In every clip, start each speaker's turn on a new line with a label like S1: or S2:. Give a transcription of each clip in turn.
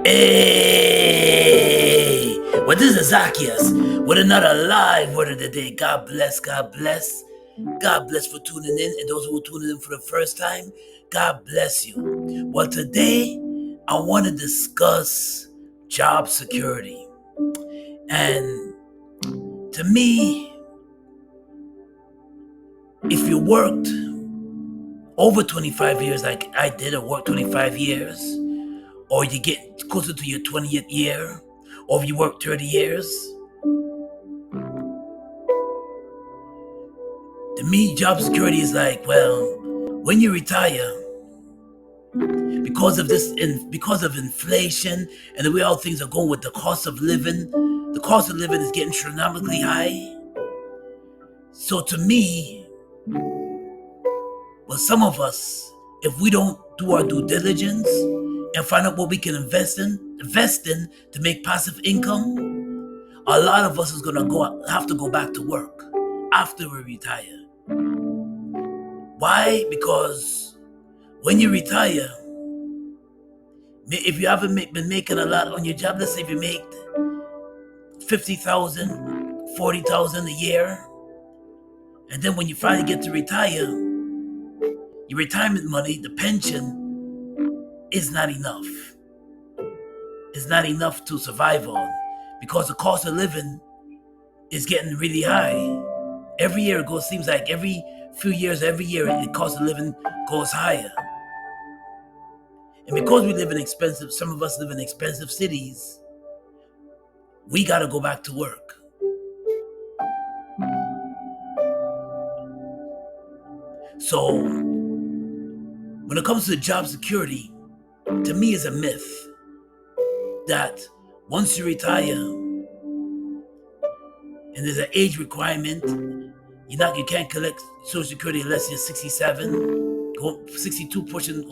S1: Hey, well, this is Zacchaeus with another live word of the day. God bless, God bless. God bless for tuning in, and those who are tuning in for the first time, God bless you. Well, today I want to discuss job security. And to me, if you worked over 25 years like I did, or worked 25 years, or you get closer to your 20th year, or if you work 30 years, to me, job security is like, well, when you retire, because of inflation and the way all things are going with the cost of living, the cost of living is getting astronomically high. So to me, well, some of us, if we don't do our due diligence and find out what we can invest in to make passive income, a lot of us is have to go back to work after we retire. Why? Because when you retire, if you haven't been making a lot on your job, let's say if you make 50,000, 40,000 a year, and then when you finally get to retire, your retirement money, the pension, is not enough. It's not enough to survive on because the cost of living is getting really high. Every year it goes, seems like every few years, every year the cost of living goes higher. And because some of us live in expensive cities, we got to go back to work. So when it comes to job security, to me it's a myth that once you retire and there's an age requirement, you can't collect Social Security unless you're 67, 62 pushing,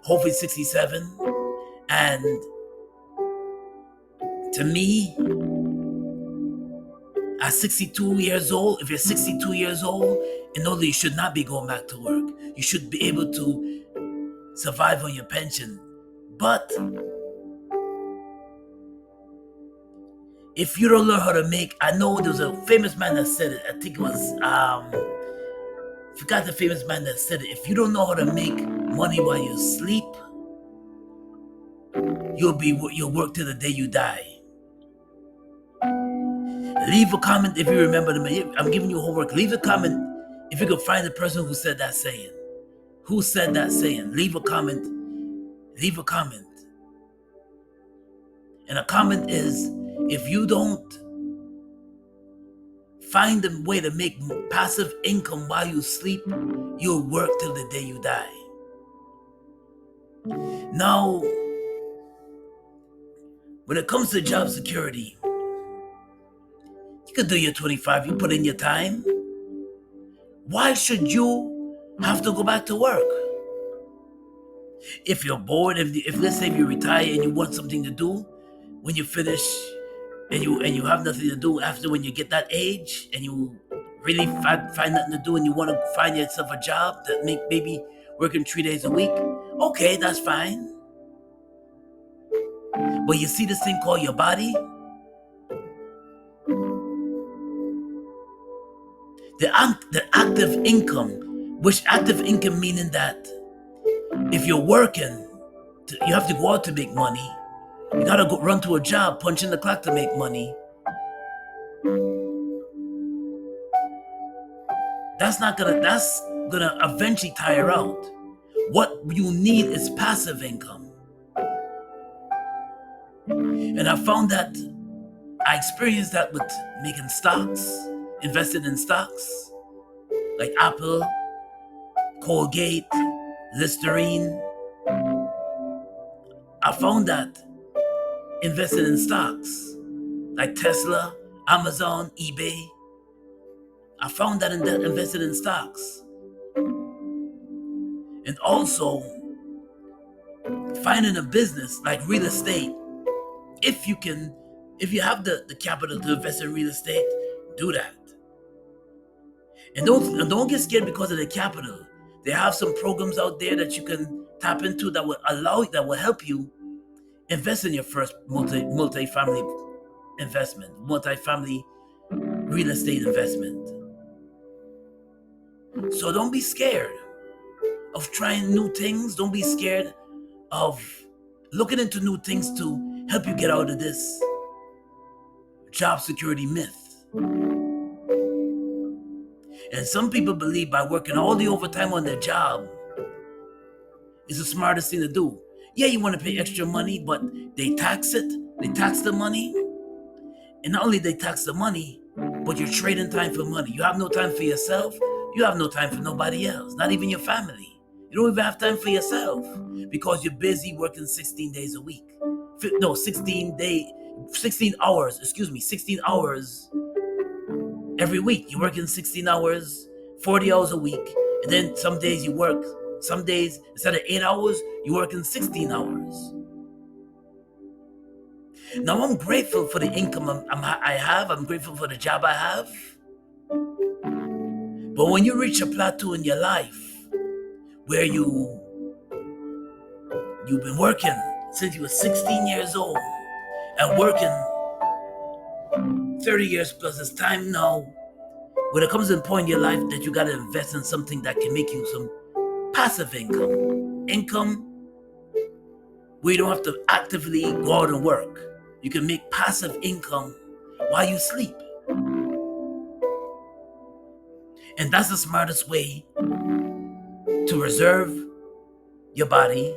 S1: hopefully 67. And to me, at 62 years old, if you're 62 years old, in order you should not be going back to work. You should be able to survive on your pension. But if you don't learn how to make, I know there was a famous man that said it. I think it was, forgot the famous man that said it. If you don't know how to make money while you sleep, you'll work till the day you die. Leave a comment if you remember them. I'm giving you homework. Leave a comment if you can find the person who said that saying. Who said that saying? Leave a comment. Leave a comment. And a comment is, if you don't find a way to make passive income while you sleep, you'll work till the day you die. Now, when it comes to job security, you could do your 25, you put in your time. Why should you have to go back to work? If you're bored, if let's say you retire and you want something to do, when you finish and you have nothing to do after, when you get that age and you really find nothing to do and you want to find yourself a job that maybe working 3 days a week, okay, that's fine. But you see this thing called your body? The active income, which active income meaning that if you're working, you have to go out to make money. You gotta go run to a job, punch in the clock to make money. That's gonna eventually tire out. What you need is passive income. And I found that I experienced that with making stocks, invested in stocks like Apple, Colgate, Listerine. I found that invested in stocks like Tesla, Amazon, eBay. I found that invested in stocks. And also finding a business like real estate. If you have the capital to invest in real estate, do that. And don't get scared because of the capital. They have some programs out there that you can tap into that will help you invest in your first multi-family investment, multi-family real estate investment. So don't be scared of trying new things. Don't be scared of looking into new things to help you get out of this job security myth. And some people believe by working all the overtime on their job is the smartest thing to do. Yeah, you want to pay extra money, but they tax it. They tax the money. And not only they tax the money, but you're trading time for money. You have no time for yourself. You have no time for nobody else, not even your family. You don't even have time for yourself because you're busy working 16 days a week. No, 16 hours, 16 hours every week. You're working 16 hours, 40 hours a week. And then some days you work, some days instead of 8 hours, you're working 16 hours. Now I'm grateful for the income I have. I'm grateful for the job I have. But when you reach a plateau in your life where you've been working since you were 16 years old and working 30 years plus, it's time now when it comes to a point in your life that you got to invest in something that can make you some passive income where you don't have to actively go out and work. You can make passive income while you sleep. And that's the smartest way to reserve your body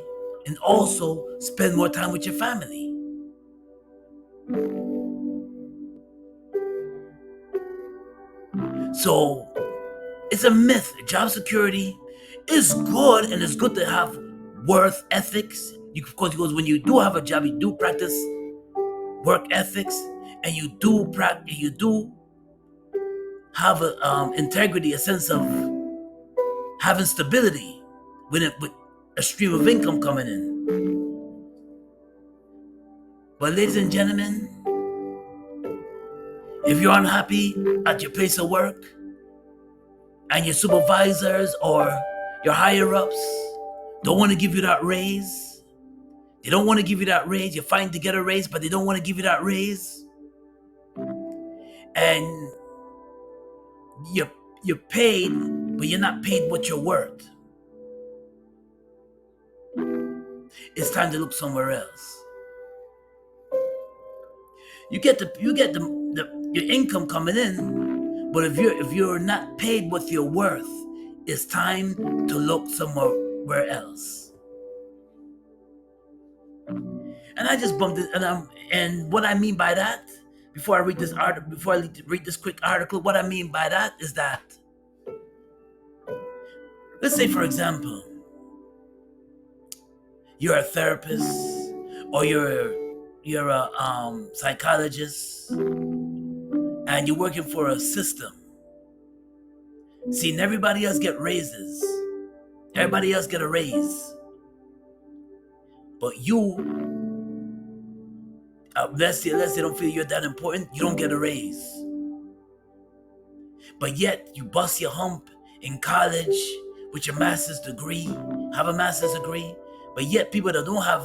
S1: and also spend more time with your family. So it's a myth. Job security is good, and it's good to have worth ethics. Because when you do have a job, you do practice work ethics, and you do have integrity, a sense of having stability with a stream of income coming in. But ladies and gentlemen, if you're unhappy at your place of work and your supervisors or your higher ups don't want to give you that raise, they don't want to give you that raise, you're fighting to get a raise, but they don't want to give you that raise, and you're paid, but you're not paid what you're worth, it's time to look somewhere else. You get your income coming in, but if you're not paid what you're worth, it's time to look somewhere else. And I just bumped it, and what I mean by that, before I read this quick article, what I mean by that is that, let's say for example, you're a therapist or you're a psychologist and you're working for a system. Seeing everybody else get raises. Everybody else get a raise. But you, unless they don't feel you're that important, you don't get a raise. But yet you bust your hump in college with your master's degree, have a master's degree, but yet people that don't have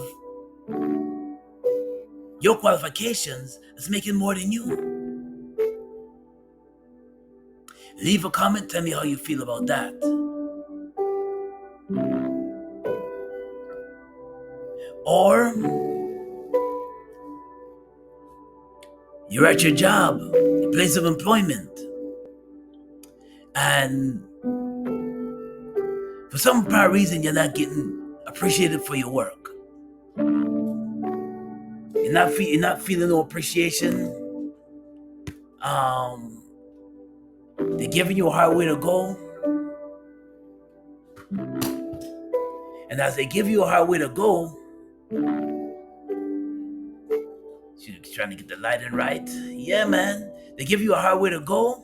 S1: your qualifications is making more than you. Leave a comment, tell me how you feel about that. Or you're at your job, your place of employment, and for some apparent reason you're not getting appreciated for your work. You're not feeling no appreciation. They're giving you a hard way to go. And as they give you a hard way to go, she's trying to get the lighting right. Yeah, man. They give you a hard way to go.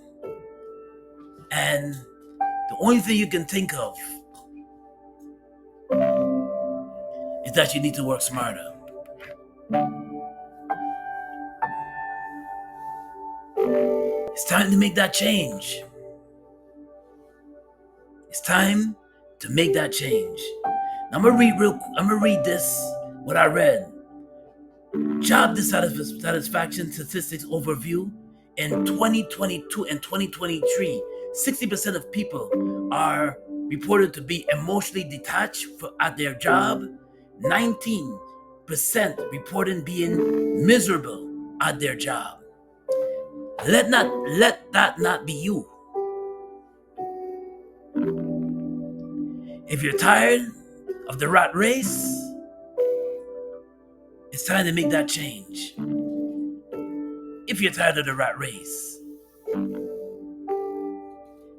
S1: And the only thing you can think of is that you need to work smarter. It's time to make that change. It's time to make that change. Now I'm gonna read this, what I read. Job dissatisfaction statistics overview in 2022 and 2023, 60% of people are reported to be emotionally detached at their job. 19% reported being miserable at their job. Let that not be you. If you're tired of the rat race, it's time to make that change. If you're tired of the rat race,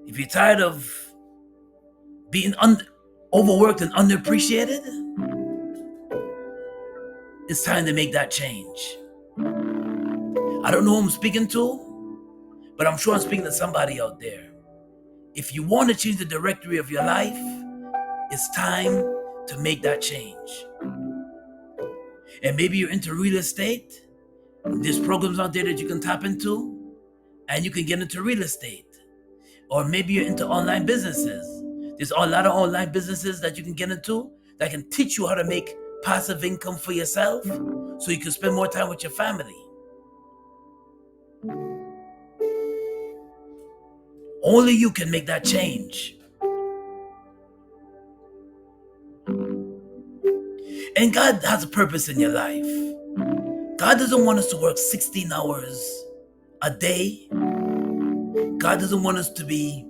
S1: if you're tired of being overworked and underappreciated, it's time to make that change. I don't know who I'm speaking to, but I'm sure I'm speaking to somebody out there. If you want to change the directory of your life, it's time to make that change. And maybe you're into real estate. There's programs out there that you can tap into, and you can get into real estate. Or maybe you're into online businesses. There's a lot of online businesses that you can get into that can teach you how to make passive income for yourself so you can spend more time with your family. Only you can make that change. And God has a purpose in your life. God doesn't want us to work 16 hours a day. God doesn't want us to be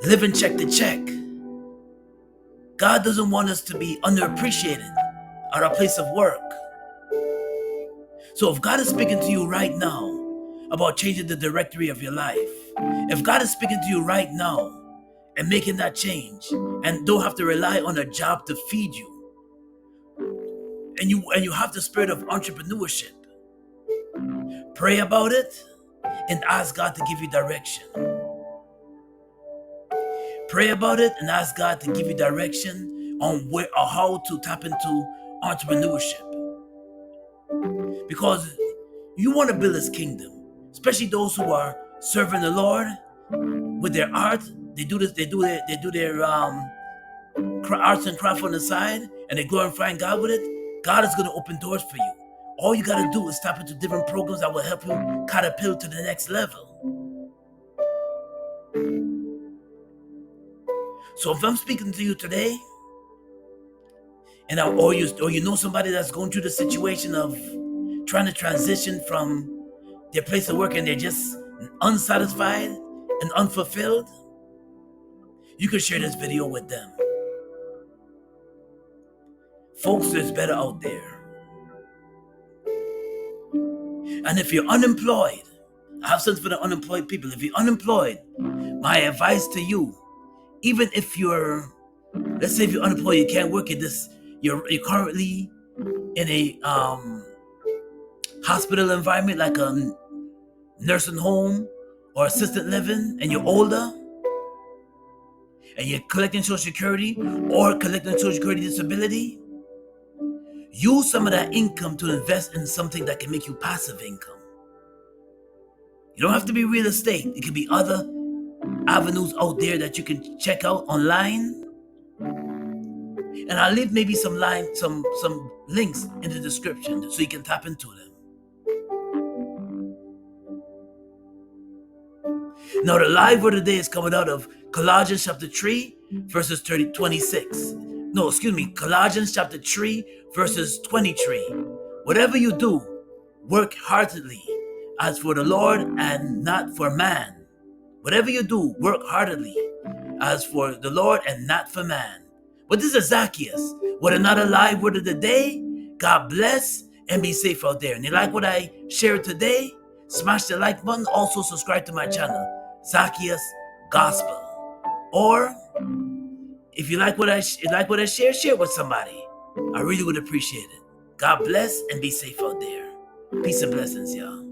S1: living check to check. God doesn't want us to be underappreciated at our place of work. So if God is speaking to you right now about changing the directory of your life, if God is speaking to you right now and making that change and don't have to rely on a job to feed you, and you have the spirit of entrepreneurship, pray about it and ask God to give you direction. Pray about it and ask God to give you direction on where or how to tap into entrepreneurship. Because you want to build His kingdom, especially those who are serving the Lord with their art. They do their arts and craft on the side, and they're glorifying God with it. God is going to open doors for you. All you got to do is tap into different programs that will help you catapult to the next level. So if I'm speaking to you today, and or you know somebody that's going through the situation of trying to transition from their place of work and they're just unsatisfied and unfulfilled, you can share this video with them. Folks, there's better out there. And if you're unemployed, I have something for the unemployed people. If you're unemployed, my advice to you, even if let's say if you're unemployed, you can't work at this, you're currently in a hospital environment like a nursing home or assisted living, and you're older, and you're collecting Social Security or collecting Social Security disability, use some of that income to invest in something that can make you passive income. You don't have to be real estate. It could be other avenues out there that you can check out online. And I'll leave maybe some links in the description so you can tap into them. Now the live word of the day is coming out of Colossians chapter 3 verses 26. No, excuse me, Colossians chapter 3 verses 23. Whatever you do, work heartily as for the Lord and not for man. Whatever you do, work heartily as for the Lord and not for man. But this is Zacchaeus with another live word of the day. God bless and be safe out there. And you like what I shared today? Smash the like button. Also subscribe to my channel, Zacchaeus Gospel. Or if you like what I share, share it with somebody. I really would appreciate it. God bless and be safe out there. Peace and blessings, y'all.